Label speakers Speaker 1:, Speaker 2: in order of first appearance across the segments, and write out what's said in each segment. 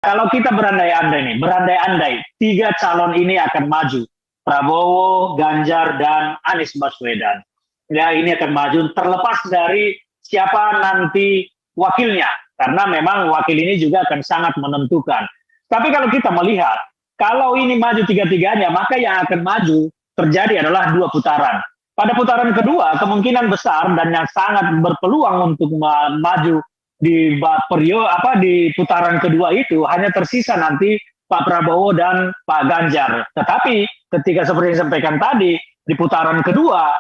Speaker 1: Kalau kita berandai-andai nih, berandai-andai tiga calon ini akan maju, Prabowo, Ganjar, dan Anies Baswedan. Ya, ini akan maju terlepas dari siapa nanti wakilnya, karena memang wakil ini juga akan sangat menentukan. Tapi kalau kita melihat, kalau ini maju tiga-tiganya, maka yang akan maju terjadi adalah dua putaran. Pada putaran kedua, kemungkinan besar dan yang sangat berpeluang untuk maju di putaran kedua itu hanya tersisa nanti Pak Prabowo dan Pak Ganjar. Tetapi ketika seperti yang disampaikan tadi di putaran kedua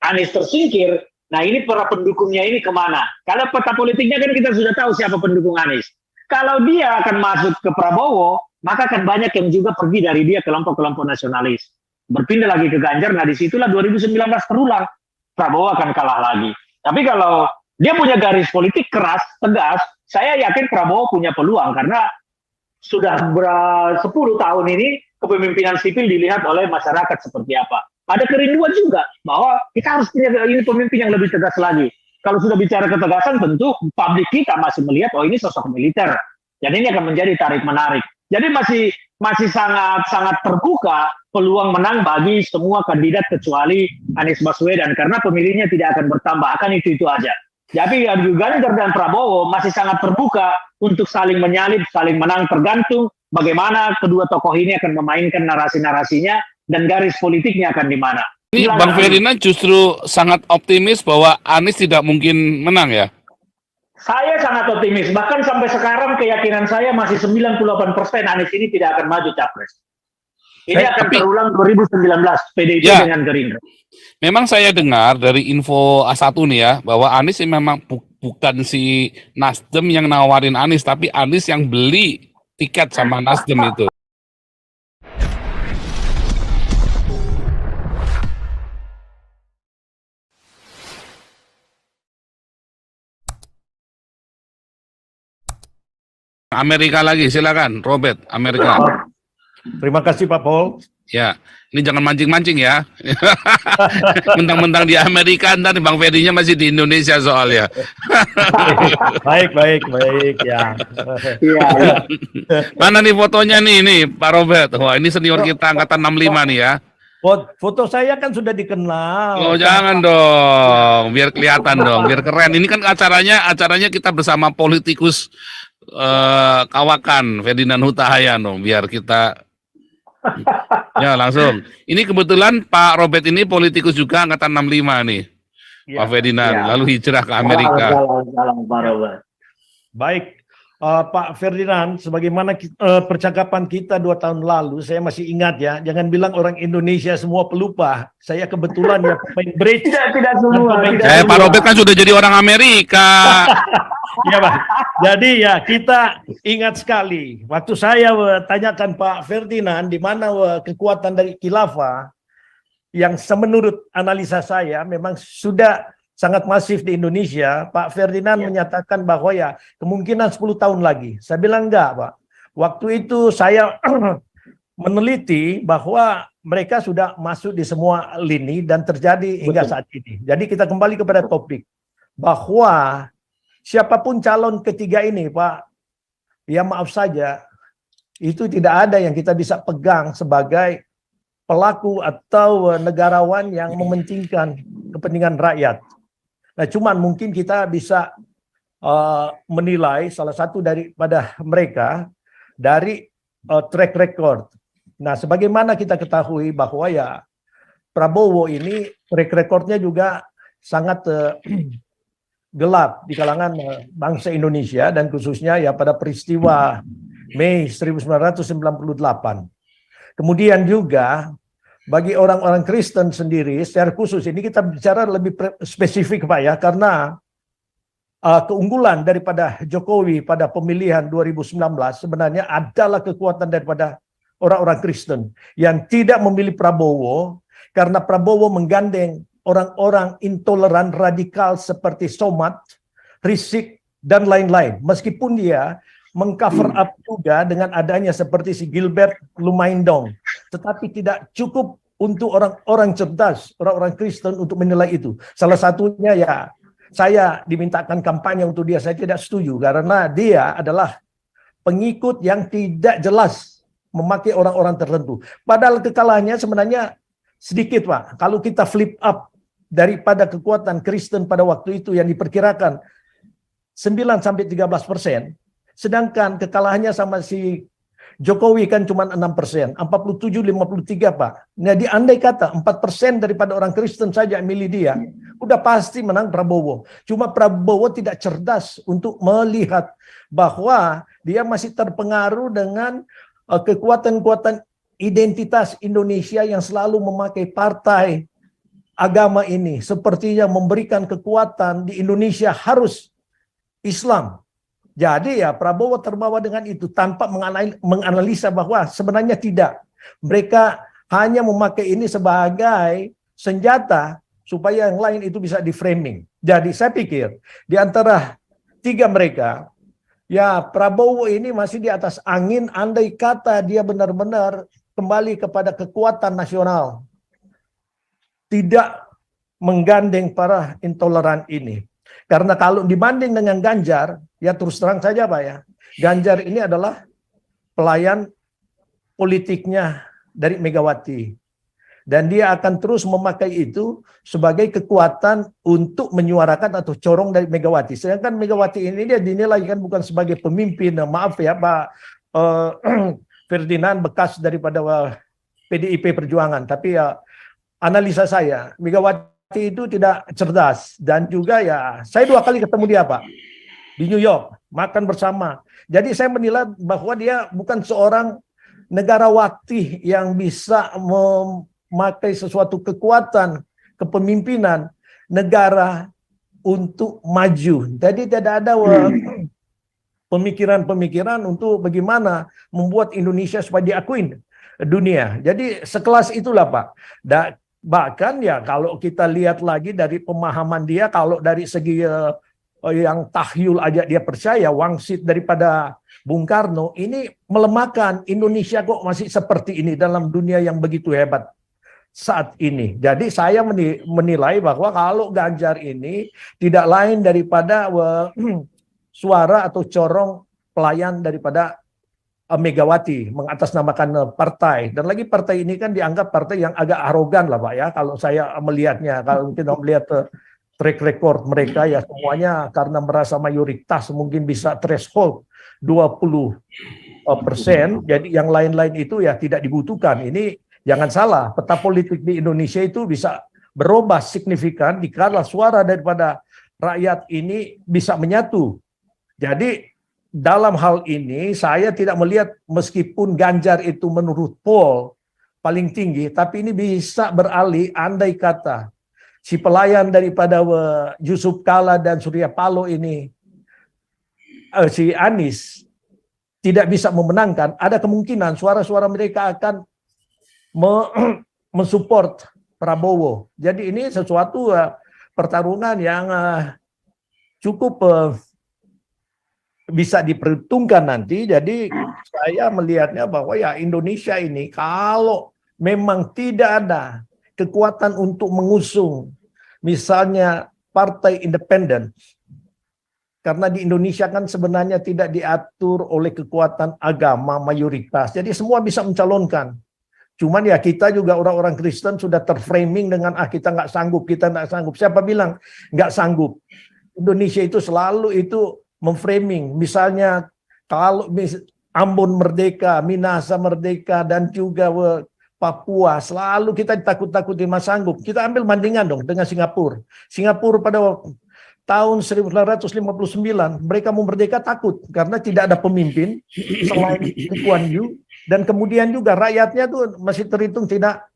Speaker 1: Anies tersingkir, nah ini para pendukungnya ini kemana? Kalau peta politiknya kan kita sudah tahu siapa pendukung Anies. Kalau dia akan masuk ke Prabowo, maka akan banyak yang juga pergi dari dia kelompok-kelompok nasionalis. Berpindah lagi ke Ganjar, nah disitulah 2019 terulang. Prabowo akan kalah lagi. Tapi kalau dia punya garis politik keras, tegas, saya yakin Prabowo punya peluang karena sudah 10 tahun ini kepemimpinan sipil dilihat oleh masyarakat seperti apa. Ada kerinduan juga bahwa kita harus punya ini pemimpin yang lebih tegas lagi. Kalau sudah bicara ketegasan, tentu publik kita masih melihat, oh ini sosok militer. Jadi ini akan menjadi tarik-menarik. Jadi masih sangat terbuka peluang menang bagi semua kandidat kecuali Anies Baswedan karena pemilihnya tidak akan bertambah, akan itu aja. Jadi Ganjar dan Prabowo masih sangat terbuka untuk saling menyalip, saling menang, tergantung bagaimana kedua tokoh ini akan memainkan narasi-narasinya dan garis politiknya akan di mana.
Speaker 2: Ini Bang Ferdinand justru sangat optimis bahwa Anies tidak mungkin menang ya?
Speaker 1: Saya sangat optimis, bahkan sampai sekarang keyakinan saya masih 98% Anies ini tidak akan maju capres. Ini akan terulang 2019 PDIP ya, dengan Gerindra.
Speaker 2: Memang saya dengar dari info A1 nih ya, bahwa Anies memang bukan si Nasdem yang nawarin Anies, tapi Anies yang beli tiket sama Nasdem itu. Amerika lagi, silakan Robert, Amerika.
Speaker 3: Terima kasih Pak Paul.
Speaker 2: Ya, ini jangan mancing-mancing ya. Mentang-mentang di Amerika, ntar Bang Ferdinya masih di Indonesia soalnya.
Speaker 3: Baik ya.
Speaker 2: Mana nih fotonya nih Pak Robert? Wah, ini senior kita angkatan 65 nih ya.
Speaker 3: Foto saya kan sudah dikenal.
Speaker 2: Oh, jangan dong, biar kelihatan dong, biar keren. Ini kan acaranya kita bersama politikus kawakan Ferdinand Huta Hayan dong, biar kita ya langsung. Ini kebetulan Pak Robert ini politikus juga angkatan 65 nih. Ya, Pak Ferdinand lalu hijrah ke Amerika.
Speaker 3: Baik, Pak Ferdinand, sebagaimana percakapan kita 2 tahun lalu, saya masih ingat ya. Jangan bilang orang Indonesia semua pelupa. Saya kebetulan ya pemain bridge.
Speaker 1: Tidak semua.
Speaker 2: Pak Robert kan sudah jadi orang Amerika.
Speaker 3: Iya Pak. Jadi ya kita ingat sekali. Waktu saya tanyakan Pak Ferdinand di mana kekuatan dari khilafah yang menurut analisa saya memang sudah sangat masif di Indonesia, Pak Ferdinand menyatakan bahwa ya kemungkinan 10 tahun lagi. Saya bilang enggak Pak. Waktu itu saya meneliti bahwa mereka sudah masuk di semua lini dan terjadi hingga saat ini. Jadi kita kembali kepada topik bahwa siapapun calon ketiga ini, Pak, ya maaf saja, itu tidak ada yang kita bisa pegang sebagai pelaku atau negarawan yang mementingkan kepentingan rakyat. Nah, cuman mungkin kita bisa menilai salah satu daripada mereka dari track record. Nah, sebagaimana kita ketahui bahwa ya Prabowo ini track recordnya juga sangat gelap di kalangan bangsa Indonesia dan khususnya ya pada peristiwa Mei 1998. Kemudian juga bagi orang-orang Kristen sendiri secara khusus, ini kita bicara lebih spesifik Pak ya, karena keunggulan daripada Jokowi pada pemilihan 2019 sebenarnya adalah kekuatan daripada orang-orang Kristen yang tidak memilih Prabowo karena Prabowo menggandeng orang-orang intoleran radikal seperti Somad, Rizik, dan lain-lain. Meskipun dia mengcover up juga dengan adanya seperti si Gilbert Lumaindong. Tetapi tidak cukup untuk orang-orang cerdas, orang-orang Kristen untuk menilai itu. Salah satunya ya, saya dimintakan kampanye untuk dia, saya tidak setuju. Karena dia adalah pengikut yang tidak jelas memakai orang-orang tertentu. Padahal kekalahannya sebenarnya sedikit, Pak. Kalau kita flip up daripada kekuatan Kristen pada waktu itu yang diperkirakan 9-13%, sedangkan kekalahannya sama si Jokowi kan cuma 6%, 47-53, Pak. Nah, andai kata 4% daripada orang Kristen saja milih dia, udah pasti menang Prabowo. Cuma Prabowo tidak cerdas untuk melihat bahwa dia masih terpengaruh dengan kekuatan-kekuatan identitas Indonesia yang selalu memakai partai agama ini. Sepertinya memberikan kekuatan di Indonesia harus Islam. Jadi ya Prabowo terbawa dengan itu tanpa menganalisa bahwa sebenarnya tidak. Mereka hanya memakai ini sebagai senjata supaya yang lain itu bisa di-framing. Jadi saya pikir di antara tiga mereka, ya Prabowo ini masih di atas angin andai kata dia benar-benar kembali kepada kekuatan nasional. Tidak menggandeng para intoleran ini. Karena kalau dibanding dengan Ganjar, ya terus terang saja Pak ya, Ganjar ini adalah pelayan politiknya dari Megawati. Dan dia akan terus memakai itu sebagai kekuatan untuk menyuarakan atau corong dari Megawati. Sedangkan Megawati ini dia dinilai kan bukan sebagai pemimpin, maaf ya Pak Ferdinand bekas daripada PDIP Perjuangan. Tapi ya analisa saya, Megawati itu tidak cerdas. Dan juga ya, saya 2 kali ketemu dia Pak, di New York, makan bersama. Jadi saya menilai bahwa dia bukan seorang negarawati yang bisa memakai sesuatu kekuatan kepemimpinan negara untuk maju. Jadi tidak ada pemikiran-pemikiran untuk bagaimana membuat Indonesia supaya diakuin dunia. Jadi sekelas itulah Pak. Bahkan ya kalau kita lihat lagi dari pemahaman dia, kalau dari segi yang tahyul aja dia percaya, wangsit daripada Bung Karno, ini melemahkan Indonesia kok masih seperti ini dalam dunia yang begitu hebat saat ini. Jadi saya menilai bahwa kalau Ganjar ini tidak lain daripada suara atau corong pelayan daripada Megawati, mengatasnamakan partai. Dan lagi partai ini kan dianggap partai yang agak arogan lah Pak ya, kalau saya melihatnya. Kalau kita melihat track record mereka ya semuanya karena merasa mayoritas mungkin bisa threshold 20%, jadi yang lain-lain itu ya tidak dibutuhkan. Ini jangan salah, peta politik di Indonesia itu bisa berubah signifikan dikala suara daripada rakyat ini bisa menyatu. Jadi dalam hal ini saya tidak melihat meskipun Ganjar itu menurut poll paling tinggi, tapi ini bisa beralih andai kata si pelayan daripada Yusuf Kala dan Surya Paloh ini, si Anies tidak bisa memenangkan, ada kemungkinan suara-suara mereka akan mensupport Prabowo. Jadi ini sesuatu pertarungan yang cukup bisa diperhitungkan nanti. Jadi saya melihatnya bahwa ya Indonesia ini kalau memang tidak ada kekuatan untuk mengusung misalnya partai independen, karena di Indonesia kan sebenarnya tidak diatur oleh kekuatan agama mayoritas, jadi semua bisa mencalonkan. Cuman ya kita juga orang-orang Kristen sudah terframing dengan kita nggak sanggup, kita nggak sanggup. Siapa bilang nggak sanggup? Indonesia itu selalu itu memframing, misalnya kalau Ambon merdeka, Minahasa merdeka, dan juga Papua, selalu kita takut-takutin mas sanggup. Kita ambil bandingan dong dengan Singapura. Singapura pada tahun 1959, mereka mau merdeka takut karena tidak ada pemimpin selain Lee Kuan Yew, dan kemudian juga rakyatnya tuh masih terhitung tidak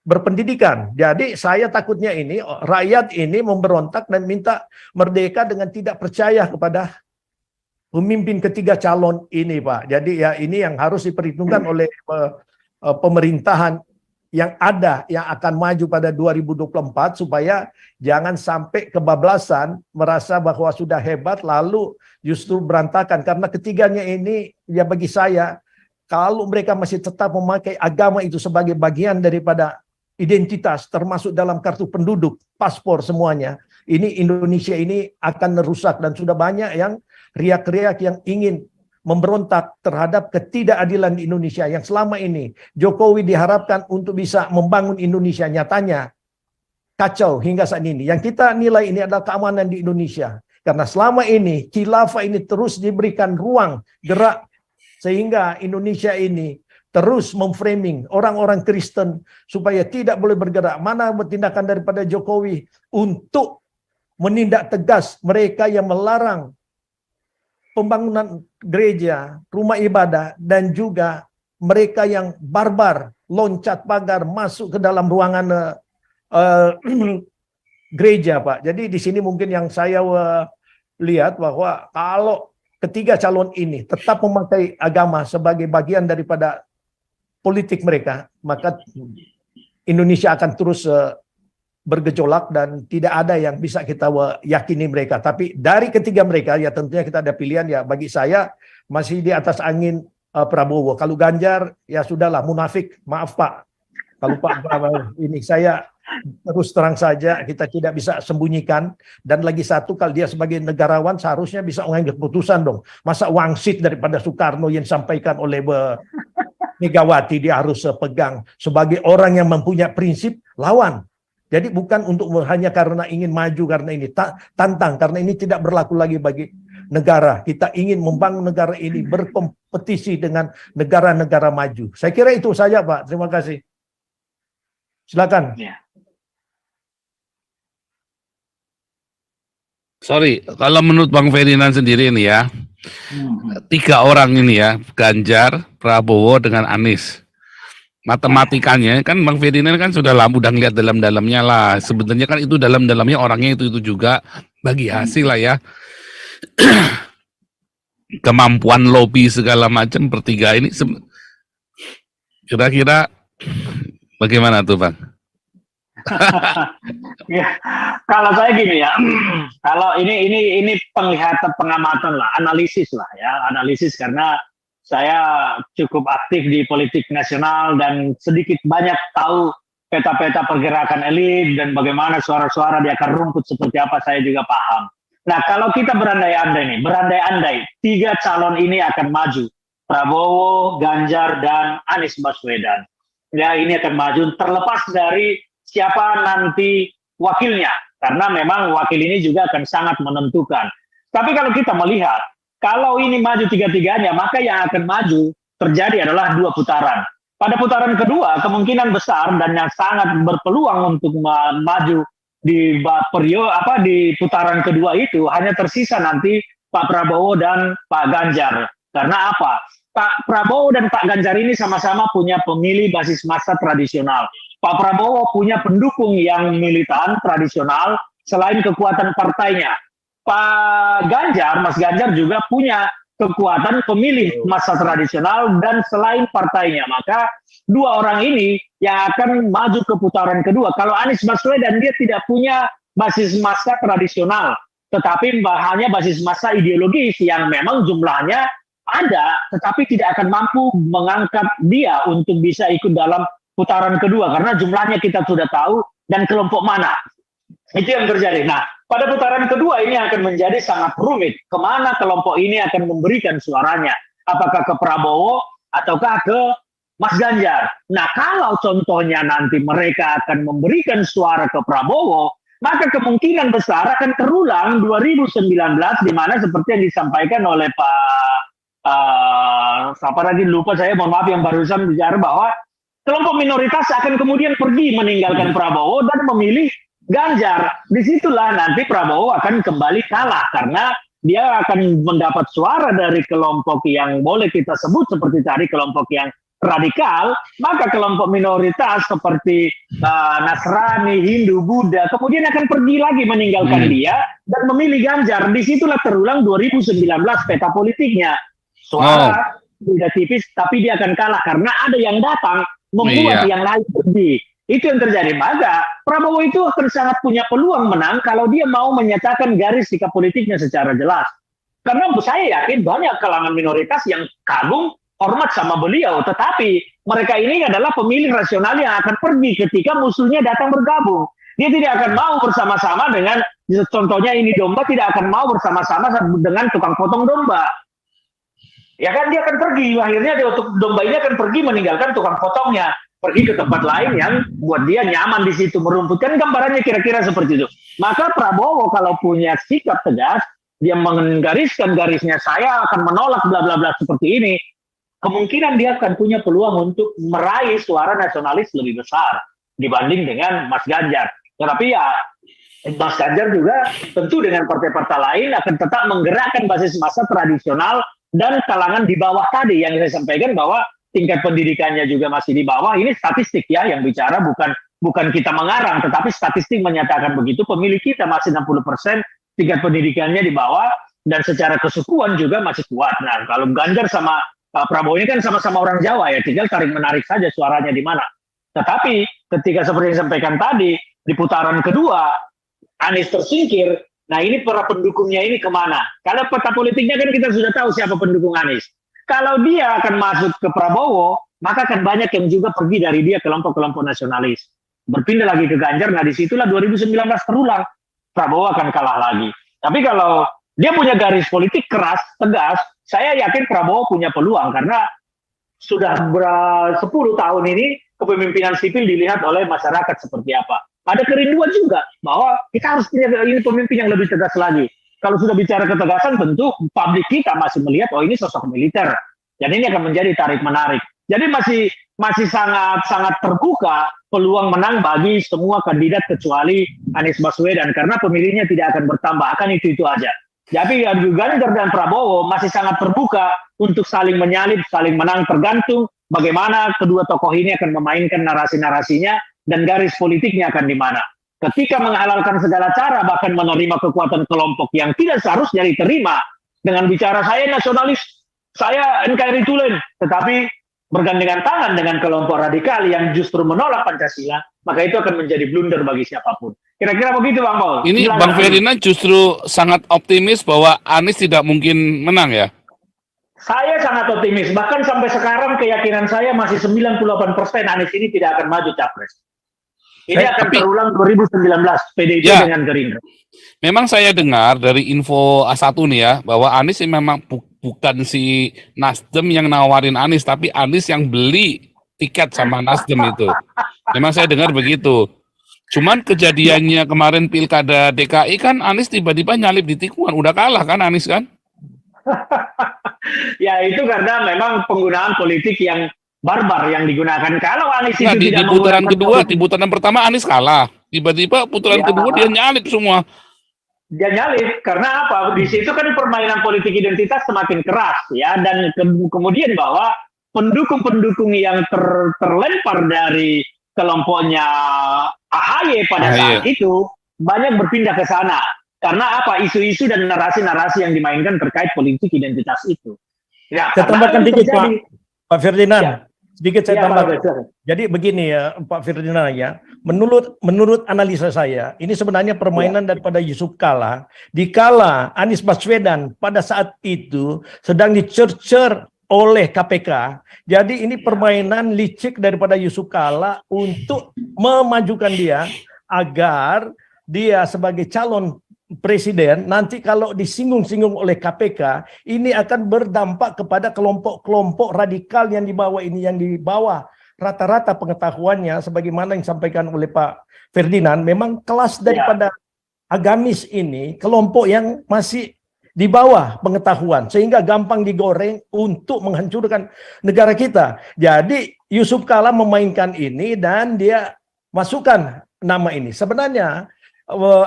Speaker 3: berpendidikan. Jadi saya takutnya ini rakyat ini memberontak dan minta merdeka dengan tidak percaya kepada pemimpin ketiga calon ini Pak. Jadi ya ini yang harus diperhitungkan oleh pemerintahan yang ada yang akan maju pada 2024 supaya jangan sampai kebablasan merasa bahwa sudah hebat lalu justru berantakan. Karena ketiganya ini ya bagi saya kalau mereka masih tetap memakai agama itu sebagai bagian daripada identitas termasuk dalam kartu penduduk, paspor semuanya, ini Indonesia ini akan rusak. Dan sudah banyak yang riak-riak yang ingin memberontak terhadap ketidakadilan di Indonesia yang selama ini Jokowi diharapkan untuk bisa membangun Indonesia, nyatanya kacau hingga saat ini. Yang kita nilai ini adalah keamanan di Indonesia. Karena selama ini khilafah ini terus diberikan ruang gerak sehingga Indonesia ini terus memframing orang-orang Kristen supaya tidak boleh bergerak. Mana tindakan daripada Jokowi untuk menindak tegas mereka yang melarang pembangunan gereja, rumah ibadah, dan juga mereka yang barbar loncat pagar masuk ke dalam ruangan gereja, Pak. Jadi di sini mungkin yang saya lihat bahwa kalau ketiga calon ini tetap memakai agama sebagai bagian daripada politik mereka, maka Indonesia akan terus bergejolak dan tidak ada yang bisa kita yakini mereka. Tapi dari ketiga mereka ya tentunya kita ada pilihan ya. Bagi saya masih di atas angin Prabowo. Kalau Ganjar ya sudahlah munafik, maaf Pak. Kalau Pak Prabowo ini saya terus terang saja kita tidak bisa sembunyikan. Dan lagi satu, kalau dia sebagai negarawan seharusnya bisa mengambil keputusan dong. Masa wangsit daripada Soekarno yang disampaikan oleh Megawati dia harus pegang sebagai orang yang mempunyai prinsip lawan. Jadi bukan untuk hanya karena ingin maju karena ini tantang, karena ini tidak berlaku lagi bagi negara. Kita ingin membangun negara ini berkompetisi dengan negara-negara maju. Saya kira itu saja Pak. Terima kasih. Silakan.
Speaker 2: Sorry, kalau menurut Bang Ferdinand sendiri ini ya, tiga orang ini ya, Ganjar, Prabowo dengan Anies. Matematikanya kan Bang Ferdinand kan sudah ngeliat dalam-dalamnya lah. Sebenarnya kan itu dalam-dalamnya orangnya itu juga bagi hasil lah ya. Kemampuan lobby segala macam bertiga ini kira-kira bagaimana tuh Bang?
Speaker 1: Ya, kalau saya gini ya, kalau ini penglihatan pengamatan lah, analisis lah ya, analisis karena saya cukup aktif di politik nasional dan sedikit banyak tahu peta-peta pergerakan elit dan bagaimana suara-suara di akar rumput seperti apa saya juga paham. Nah kalau kita berandai-andai tiga calon ini akan maju, Prabowo, Ganjar, dan Anies Baswedan. Ya ini akan maju terlepas dari siapa nanti wakilnya, karena memang wakil ini juga akan sangat menentukan. Tapi kalau kita melihat, kalau ini maju tiga-tiganya, maka yang akan maju terjadi adalah dua putaran. Pada putaran kedua, kemungkinan besar dan yang sangat berpeluang untuk maju di putaran kedua itu hanya tersisa nanti Pak Prabowo dan Pak Ganjar. Karena apa? Pak Prabowo dan Pak Ganjar ini sama-sama punya pemilih basis massa tradisional. Pak Prabowo punya pendukung yang militan tradisional selain kekuatan partainya. Pak Ganjar, Mas Ganjar juga punya kekuatan pemilih massa tradisional dan selain partainya. Maka dua orang ini yang akan maju ke putaran kedua. Kalau Anies Baswedan dia tidak punya basis massa tradisional, tetapi hanya basis massa ideologis yang memang jumlahnya ada, tetapi tidak akan mampu mengangkat dia untuk bisa ikut dalam putaran kedua. Karena jumlahnya kita sudah tahu dan kelompok mana. Itu yang terjadi. Nah, pada putaran kedua ini akan menjadi sangat rumit. Kemana kelompok ini akan memberikan suaranya? Apakah ke Prabowo ataukah ke Mas Ganjar? Nah, kalau contohnya nanti mereka akan memberikan suara ke Prabowo, maka kemungkinan besar akan terulang 2019 di mana seperti yang disampaikan oleh siapa tadi lupa saya, mohon maaf yang barusan bicara bahwa kelompok minoritas akan kemudian pergi meninggalkan Prabowo dan memilih Ganjar. Disitulah nanti Prabowo akan kembali kalah karena dia akan mendapat suara dari kelompok yang boleh kita sebut seperti tadi kelompok yang radikal, maka kelompok minoritas seperti Nasrani, Hindu, Buddha kemudian akan pergi lagi meninggalkan dia dan memilih Ganjar. Disitulah terulang 2019 peta politiknya. Suara tidak tipis tapi dia akan kalah karena ada yang datang membuat yang lain pergi. Itu yang terjadi. Maka Prabowo itu akan sangat punya peluang menang kalau dia mau menyatakan garis sikap politiknya secara jelas. Karena saya yakin banyak kalangan minoritas yang kagum, hormat sama beliau. Tetapi mereka ini adalah pemilih rasional yang akan pergi ketika musuhnya datang bergabung. Dia tidak akan mau bersama-sama dengan, contohnya ini domba tidak akan mau bersama-sama dengan tukang potong domba. Ya kan dia akan pergi, akhirnya dia untuk domba ini akan pergi meninggalkan tukang potongnya, pergi ke tempat lain yang buat dia nyaman di situ merumput. Kan gambarannya kira-kira seperti itu. Maka Prabowo kalau punya sikap tegas, dia menggariskan garisnya, saya akan menolak bla bla bla seperti ini, kemungkinan dia akan punya peluang untuk meraih suara nasionalis lebih besar dibanding dengan Mas Ganjar. Tetapi ya Mas Ganjar juga tentu dengan partai-partai lain akan tetap menggerakkan basis massa tradisional dan kalangan di bawah tadi yang saya sampaikan bahwa tingkat pendidikannya juga masih di bawah. Ini statistik ya yang bicara, bukan kita mengarang, tetapi statistik menyatakan begitu. Pemilih kita masih 60%, tingkat pendidikannya di bawah, dan secara kesukuan juga masih kuat. Nah, kalau Ganjar sama Prabowo ini kan sama-sama orang Jawa ya, tinggal tarik menarik saja suaranya di mana. Tetapi ketika seperti yang disampaikan tadi, di putaran kedua Anies tersingkir. Nah ini para pendukungnya ini kemana? Kalau peta politiknya kan kita sudah tahu siapa pendukung Anies. Kalau dia akan masuk ke Prabowo, maka akan banyak yang juga pergi dari dia kelompok-kelompok nasionalis. Berpindah lagi ke Ganjar, nah disitulah 2019 terulang. Prabowo akan kalah lagi. Tapi kalau dia punya garis politik keras, tegas, saya yakin Prabowo punya peluang karena sudah 10 tahun ini kepemimpinan sipil dilihat oleh masyarakat seperti apa. Ada kerinduan juga bahwa kita harus punya ini pemimpin yang lebih tegas lagi. Kalau sudah bicara ketegasan, tentu publik kita masih melihat, oh ini sosok militer. Dan ini akan menjadi tarik-menarik. Jadi masih sangat terbuka peluang menang bagi semua kandidat kecuali Anies Baswedan. Karena pemilihnya tidak akan bertambah, akan itu aja. Jadi Ganjar dan Prabowo masih sangat terbuka untuk saling menyalip, saling menang, tergantung bagaimana kedua tokoh ini akan memainkan narasi-narasinya dan garis politiknya akan di mana. Ketika menghalalkan segala cara, bahkan menerima kekuatan kelompok yang tidak seharusnya diterima, dengan bicara saya nasionalis, saya NKRI Tulen, tetapi bergandengan tangan dengan kelompok radikal yang justru menolak Pancasila, maka itu akan menjadi blunder bagi siapapun. Kira-kira begitu Bang Paul.
Speaker 2: Ini Bang Ferdinand justru sangat optimis bahwa Anies tidak mungkin menang ya?
Speaker 1: Saya sangat optimis, bahkan sampai sekarang keyakinan saya masih 98% Anies ini tidak akan maju capres. Ini akan terulang 2019 PDIP ya, dengan Gerindra.
Speaker 2: Memang saya dengar dari info A1 nih ya, bahwa Anies memang bukan si Nasdem yang nawarin Anies, tapi Anies yang beli tiket sama Nasdem itu. Memang saya dengar begitu. Cuman kejadiannya kemarin Pilkada DKI kan Anies tiba-tiba nyalip di tikungan, udah kalah kan Anies kan?
Speaker 1: Ya itu karena memang penggunaan politik yang barbar yang digunakan. Kalau Anies
Speaker 2: nah,
Speaker 1: itu
Speaker 2: di putaran kedua, di putaran pertama Anies kalah. Tiba-tiba putaran kedua dia nyalip semua.
Speaker 1: Dia nyalip karena apa? Di situ kan permainan politik identitas semakin keras ya, dan kemudian bahwa pendukung-pendukung yang terlempar dari kelompoknya AHY pada saat itu banyak berpindah ke sana. Karena apa? Isu-isu dan narasi-narasi yang dimainkan terkait politik identitas itu. Ya,
Speaker 3: saya tambahkan dikit Pak Ferdinand. Ya. Sedikit saya tambahkan. Jadi begini ya Pak Ferdinand ya, menurut analisa saya, ini sebenarnya permainan daripada Yusuf Kala. Dikala Anies Baswedan pada saat itu sedang dicercer oleh KPK, jadi ini permainan licik daripada Yusuf Kala untuk memajukan dia agar dia sebagai calon presiden nanti kalau disinggung-singgung oleh KPK ini akan berdampak kepada kelompok-kelompok radikal yang dibawa ini, yang dibawa rata-rata pengetahuannya sebagaimana yang disampaikan oleh Pak Ferdinand, memang kelas daripada agamis ini kelompok yang masih di bawah pengetahuan sehingga gampang digoreng untuk menghancurkan negara kita. Jadi Yusuf Kala memainkan ini dan dia masukkan nama ini. Sebenarnya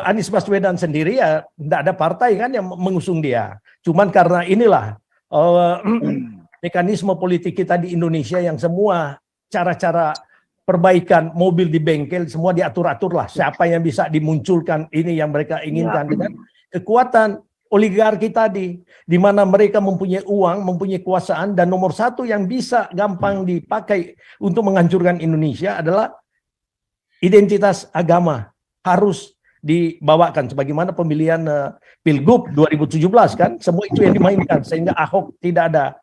Speaker 3: Anies Baswedan sendiri ya tidak ada partai kan yang mengusung dia. Cuman karena inilah mekanisme politik kita di Indonesia yang semua cara-cara perbaikan mobil di bengkel semua diatur-atur lah. Siapa yang bisa dimunculkan ini yang mereka inginkan dengan kekuatan oligarki tadi, di mana mereka mempunyai uang, mempunyai kekuasaan, dan nomor satu yang bisa gampang dipakai untuk menghancurkan Indonesia adalah identitas agama. Harus dibawakan sebagaimana pemilihan Pilgub 2017 kan, semua itu yang dimainkan sehingga Ahok tidak ada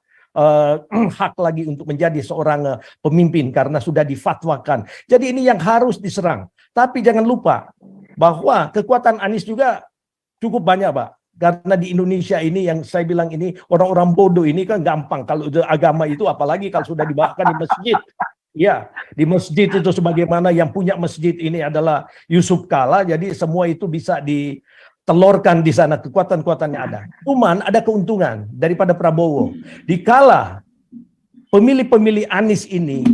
Speaker 3: hak lagi untuk menjadi seorang pemimpin karena sudah difatwakan. Jadi ini yang harus diserang. Tapi jangan lupa bahwa kekuatan Anies juga cukup banyak, Pak. Karena di Indonesia ini yang saya bilang ini orang-orang bodoh ini kan gampang kalau agama itu, apalagi kalau sudah dibawakan di masjid. Ya, di masjid itu sebagaimana yang punya masjid ini adalah Yusuf Kala, jadi semua itu bisa ditelurkan di sana, kekuatan-kekuatannya ada. Cuman ada keuntungan daripada Prabowo. Dikala pemilih-pemilih Anies ini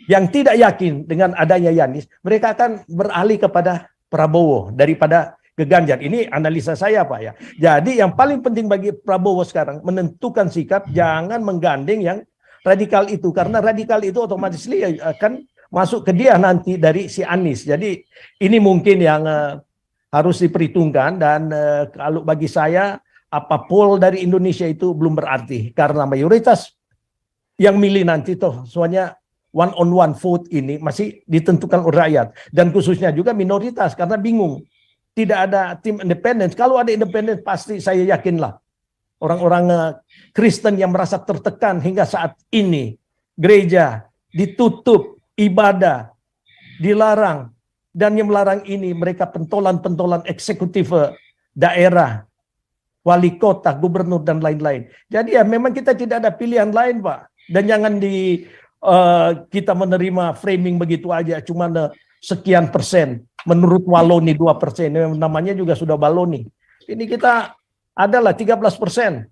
Speaker 3: yang tidak yakin dengan adanya Anies, mereka akan beralih kepada Prabowo daripada ke Ganjar. Ini analisa saya, Pak, ya. Jadi yang paling penting bagi Prabowo sekarang menentukan sikap, jangan menggandeng yang radikal itu, karena radikal itu otomatis akan masuk ke dia nanti dari si Anies. Jadi ini mungkin yang harus diperhitungkan, dan kalau bagi saya apa poll dari Indonesia itu belum berarti, karena mayoritas yang milih nanti toh soalnya one on one vote ini masih ditentukan oleh rakyat, dan khususnya juga minoritas karena bingung. Tidak ada tim independen. Kalau ada independen pasti saya yakinlah orang-orang Kristen yang merasa tertekan hingga saat ini, gereja ditutup, ibadah dilarang, dan yang melarang ini mereka pentolan-pentolan eksekutif daerah, wali kota, gubernur, dan lain-lain. Jadi ya memang kita tidak ada pilihan lain, Pak. Dan jangan kita menerima framing begitu aja, cuma sekian persen. Menurut Waloni 2%, namanya juga sudah baloni. Ini kita adalah 13%,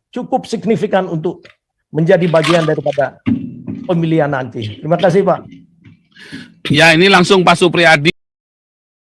Speaker 3: cukup signifikan untuk menjadi bagian daripada pemilihan nanti. Terima kasih, Pak.
Speaker 2: Ya, ini langsung Pak Supriyadi.